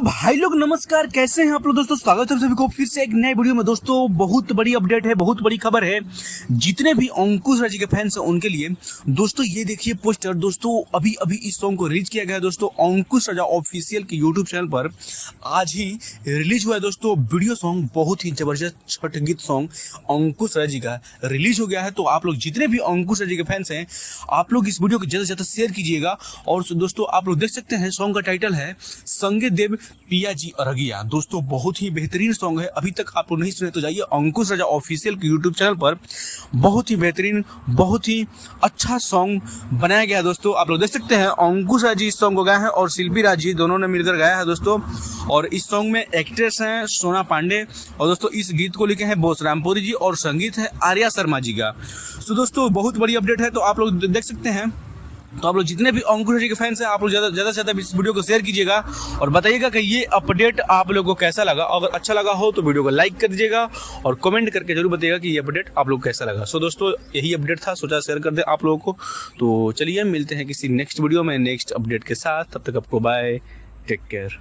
तो भाई लोग नमस्कार, कैसे हैं आप लोग दोस्तों। स्वागत है सभी को फिर से एक नए वीडियो में। दोस्तों बहुत बड़ी अपडेट है, बहुत बड़ी खबर है जितने भी अंकुश राज के फैंस हैं उनके लिए। दोस्तों ये देखिए पोस्टर, दोस्तों अभी अभी इस सॉन्ग को रिलीज किया गया है दोस्तों अंकुश राजा ऑफिशियल के यूट्यूब चैनल पर आज ही रिलीज हुआ है दोस्तों। वीडियो सॉन्ग बहुत ही जबरदस्त छठ गीत सॉन्ग अंकुश राज जी का रिलीज हो गया है। तो आप लोग जितने भी अंकुश राज जी के फैंस हैं आप लोग इस वीडियो को ज़्यादा से ज़्यादा शेयर कीजिएगा। और दोस्तों आप लोग देख सकते हैं सॉन्ग का टाइटल है संगे देव पिया जी अरगिया। दोस्तों बहुत ही बेहतरीन सॉन्ग है, अभी तक आप लोग नहीं सुने तो जाइए अंकुश राजा ऑफिशियल के यूट्यूब चैनल पर। बहुत ही बेहतरीन, बहुत ही अच्छा सॉन्ग बनाया गया है दोस्तों। आप लोग देख सकते हैं अंकुश राज जी इस सॉन्ग को गाया है और शिल्पी राज जी दोनों ने मिलकर गाया है दोस्तों। और इस सॉन्ग में एक्ट्रेस हैं सोना पांडे और दोस्तों इस गीत को लिखे हैं बोस रामपुरी जी और संगीत है आर्या शर्मा जी का। तो दोस्तों बहुत बड़ी अपडेट है, तो आप लोग देख सकते हैं। तो आप लोग जितने भी अंकुश राज जी के फैंस हैं आप लोग ज़्यादा से ज़्यादा इस वीडियो को शेयर कीजिएगा और बताइएगा कि ये अपडेट आप लोगों को कैसा लगा। अगर अच्छा लगा हो तो वीडियो को लाइक कर दीजिएगा और कमेंट करके जरूर बताइएगा कि ये अपडेट आप लोग कैसा लगा। सो दोस्तों यही अपडेट था, सोचा शेयर कर दे आप लोगों को। तो चलिए मिलते हैं किसी नेक्स्ट वीडियो में नेक्स्ट अपडेट के साथ, तब तक आपको बाय, टेक केयर।